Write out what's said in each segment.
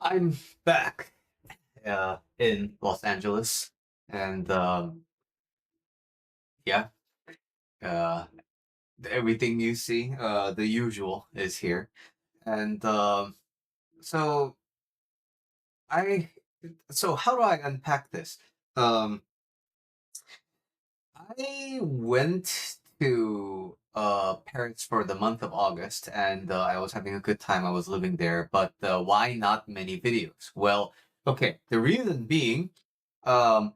I'm back in Los Angeles, and yeah, uh, everything you see, the usual is here. And so I, so how do I unpack this? Um, I went to Paris for the month of August, and I was having a good time. I was living there, but why not many videos? Well, okay, the reason being. Um,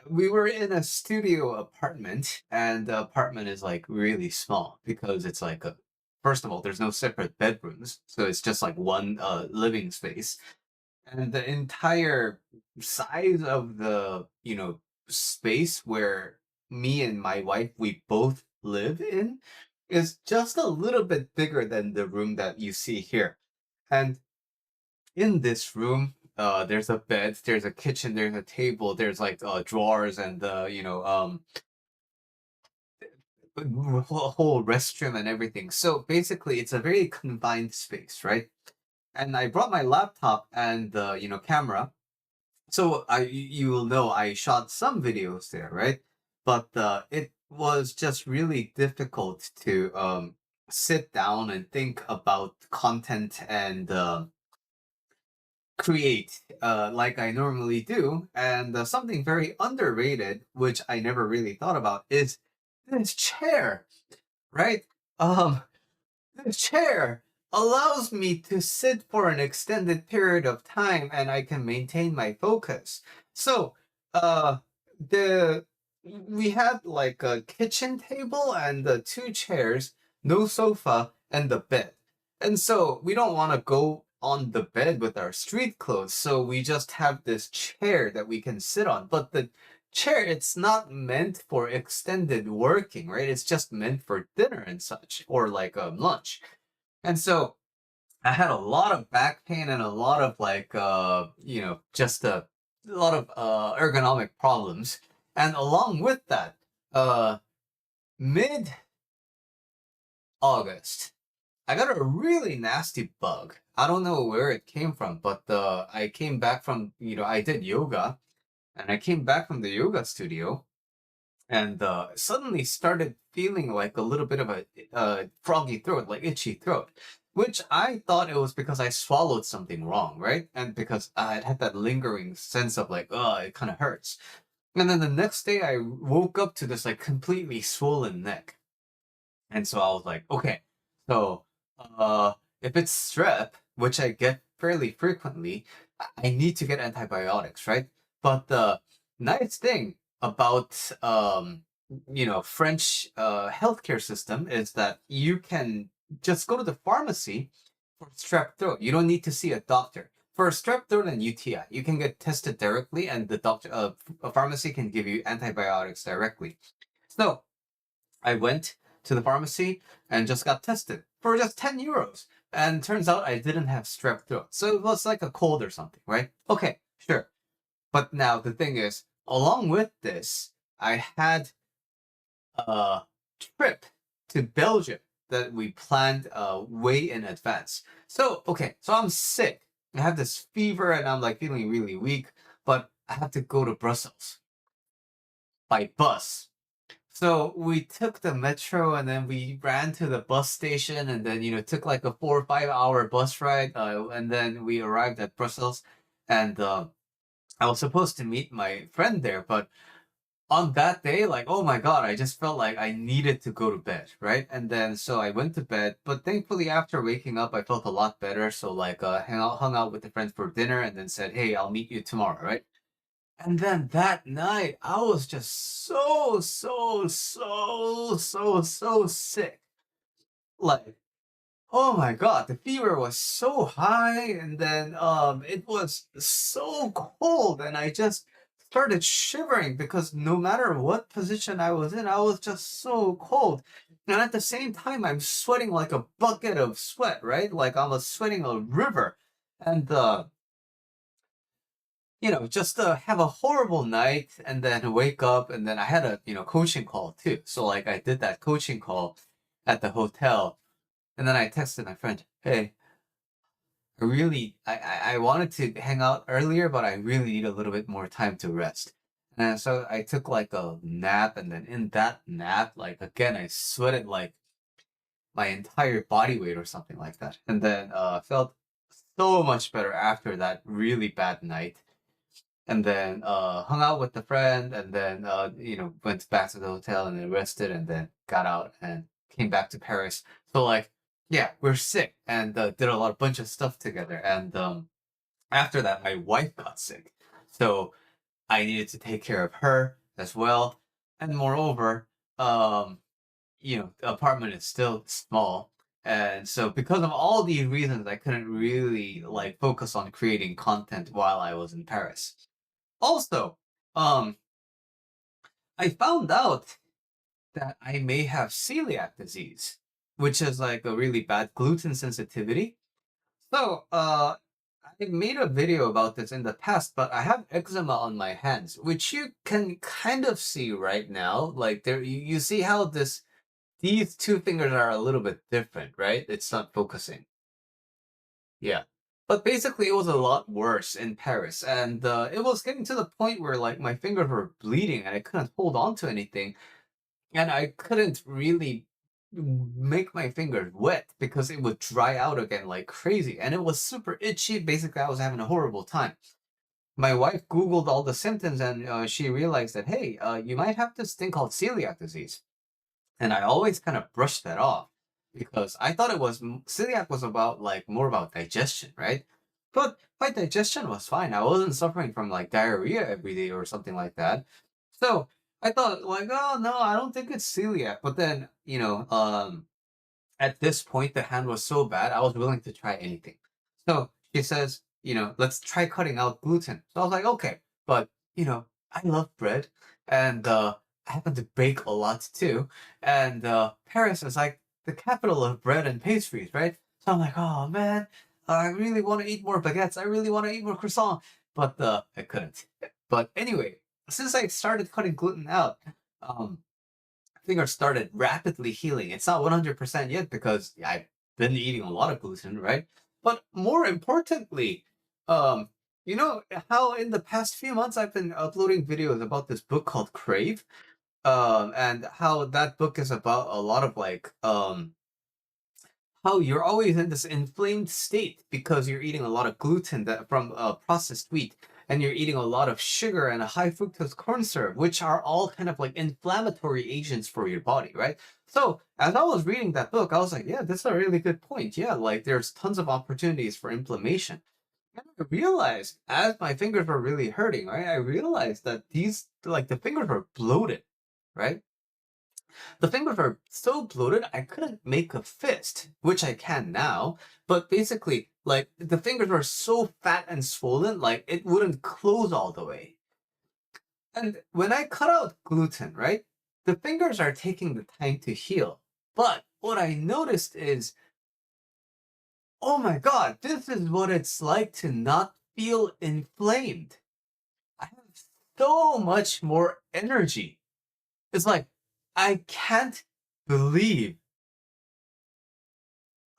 we were in a studio apartment, and the apartment is like really small because it's like a first of all, there's no separate bedrooms, so it's just like one living space, and the entire size of the space where me and my wife we both live in is just a little bit bigger than the room that you see here. And in this room, there's a bed, there's a kitchen, there's a table, there's like drawers and a whole restroom and everything. So basically, it's a very confined space, right? And I brought my laptop and the camera. So you will know I shot some videos there, right? But it was just really difficult to sit down and think about content and create like I normally do. And something very underrated, which I never really thought about, is this chair, right? Um, this chair allows me to sit for an extended period of time and I can maintain my focus. So, uh, the we had like a kitchen table and the two chairs, no sofa, and the bed. And so we don't want to go on the bed with our street clothes, so we just have this chair that we can sit on. But the chair, it's not meant for extended working, right? It's just meant for dinner and such, or like lunch. And so I had a lot of back pain and a lot of like just a lot of ergonomic problems. And along with that, uh mid August, I got a really nasty bug. I don't know where it came from, but I came back from, I did yoga, and I came back from the yoga studio and suddenly started feeling like a little bit of a froggy throat, like itchy throat, which I thought it was because I swallowed something wrong, right? And because I had that lingering sense of like, oh, it kind of hurts. And then the next day I woke up to this like completely swollen neck. And so I was like, okay, so uh, if it's strep, which I get fairly frequently, I need to get antibiotics, right? But the nice thing about French healthcare system is that you can just go to the pharmacy for strep throat. You don't need to see a doctor. For strep throat and UTI, you can get tested directly, and the doctor, a pharmacy can give you antibiotics directly. So I went to the pharmacy and just got tested for just 10 euros. And turns out I didn't have strep throat. So it was like a cold or something, right? Okay, sure. But now the thing is, along with this, I had a trip to Belgium that we planned way in advance. So, okay, so I'm sick. I have this fever and I'm like feeling really weak, but I have to go to Brussels by bus. So we took the metro and then we ran to the bus station and then took like a 4 or 5 hour bus ride and then we arrived at Brussels and I was supposed to meet my friend there, but on that day, like, oh my god, I just felt like I needed to go to bed, right? And then so I went to bed, but thankfully after waking up I felt a lot better, so like hung out with the friends for dinner and then said, hey, I'll meet you tomorrow, right? And then that night, I was just so sick. Like, oh my God, the fever was so high, and then it was so cold, and I just started shivering because no matter what position I was in, I was just so cold. And at the same time, I'm sweating like a bucket of sweat, right? Like I was sweating a river. And just have a horrible night and then wake up and then I had a, coaching call too. So like I did that coaching call at the hotel and then I texted my friend, hey, I wanted to hang out earlier, but I really need a little bit more time to rest. And so I took like a nap, and then in that nap, like again, I sweated like my entire body weight or something like that. And then felt so much better after that really bad night. And then hung out with the friend, and then went back to the hotel and then rested, and then got out and came back to Paris. So like, yeah, we're sick and did a bunch of stuff together. And after that, my wife got sick, so I needed to take care of her as well. And moreover, um, the apartment is still small. And so because of all these reasons, I couldn't really like focus on creating content while I was in Paris. Also, um, I found out that I may have celiac disease, which is like a really bad gluten sensitivity. So, I made a video about this in the past, but I have eczema on my hands, which you can kind of see right now. Like there, you see how these two fingers are a little bit different, right? It's not focusing. Yeah. But basically, it was a lot worse in Paris, and it was getting to the point where like my fingers were bleeding, and I couldn't hold on to anything, and I couldn't really make my fingers wet because it would dry out again like crazy, and it was super itchy. Basically, I was having a horrible time. My wife Googled all the symptoms, and she realized that hey, you might have this thing called celiac disease. And I always kind of brushed that off because I thought celiac was about like more about digestion, right? But my digestion was fine. I wasn't suffering from like diarrhea every day or something like that. So I thought like, oh no, I don't think it's celiac. But then, at this point, the hand was so bad, I was willing to try anything. So she says, let's try cutting out gluten. So I was like, okay, but I love bread, and I happen to bake a lot too. And Paris is like the capital of bread and pastries, right? So I'm like, oh man, I really want to eat more baguettes. I really want to eat more croissant, but I couldn't. But anyway, since I started cutting gluten out, um, fingers started rapidly healing. It's not 100% yet because I've been eating a lot of gluten, right? But more importantly, um, you know how in the past few months I've been uploading videos about this book called Crave, and how that book is about a lot of like how you're always in this inflamed state because you're eating a lot of gluten that from processed wheat, and you're eating a lot of sugar and a high fructose corn syrup, which are all kind of like inflammatory agents for your body, right? So as I was reading that book, I was like, yeah, that's a really good point. Yeah, like there's tons of opportunities for inflammation. And I realized as my fingers were really hurting, right? I realized that these like the fingers were bloated, right? The fingers were so bloated I couldn't make a fist, which I can now. But basically, like the fingers were so fat and swollen, like it wouldn't close all the way. And when I cut out gluten, right, the fingers are taking the time to heal. But what I noticed is, oh my god, this is what it's like to not feel inflamed. I have so much more energy. It's like, I can't believe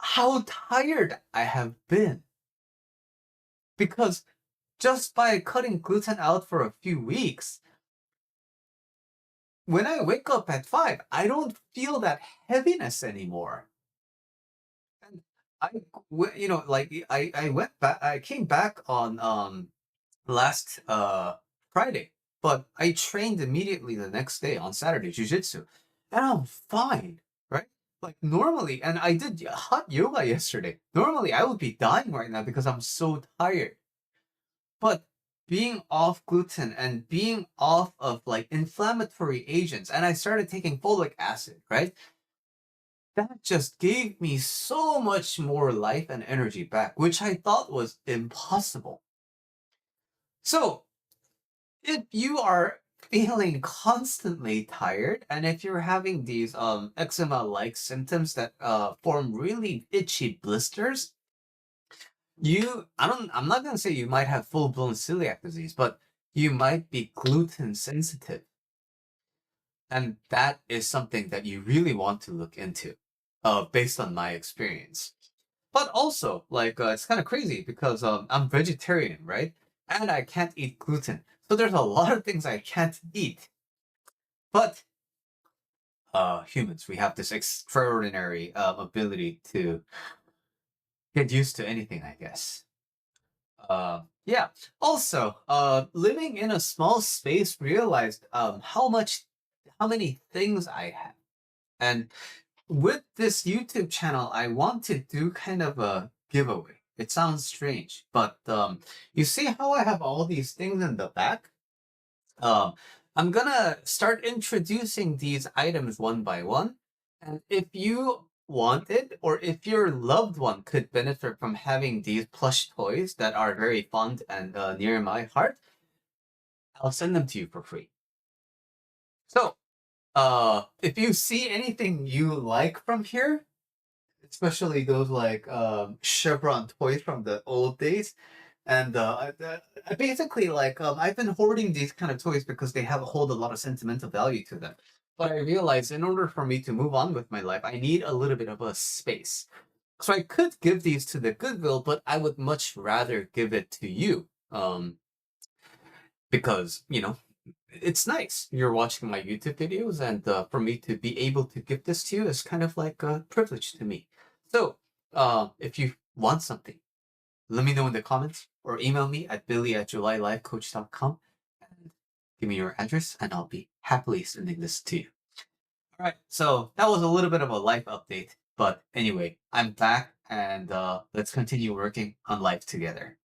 how tired I have been. Because just by cutting gluten out for a few weeks, when I wake up at 5, I don't feel that heaviness anymore. And I went back, I came back on last Friday, but I trained immediately the next day on Saturday, jujitsu, and I'm fine, right? Like normally, and I did hot yoga yesterday. Normally, I would be dying right now because I'm so tired. But being off gluten and being off of like inflammatory agents, and I started taking folic acid, right? That just gave me so much more life and energy back, which I thought was impossible. So, if you are feeling constantly tired, and if you're having these eczema like symptoms that form really itchy blisters, I'm not gonna say you might have full-blown celiac disease, but you might be gluten sensitive. And that is something that you really want to look into, based on my experience. But also, like, it's kind of crazy because I'm vegetarian, right? And I can't eat gluten. So there's a lot of things I can't eat. But humans, we have this extraordinary ability to get used to anything, I guess. Yeah. Also, living in a small space, realized how many things I have, and with this YouTube channel, I want to do kind of a giveaway. It sounds strange, but you see how I have all these things in the back? Um, I'm gonna start introducing these items one by one. And if you wanted, or if your loved one could benefit from having these plush toys that are very fond and near my heart, I'll send them to you for free. So, if you see anything you like from here, especially those like Chevron toys from the old days. And I basically like I've been hoarding these kind of toys because they have hold a lot of sentimental value to them. But I realized in order for me to move on with my life, I need a little bit of a space. So I could give these to the Goodwill, but I would much rather give it to you. Because it's nice. You're watching my YouTube videos, and for me to be able to give this to you is kind of like a privilege to me. So, if you want something, let me know in the comments or email me at billy@julylifecoach.com and give me your address, and I'll be happily sending this to you. All right, so that was a little bit of a life update, but anyway, I'm back, and let's continue working on life together.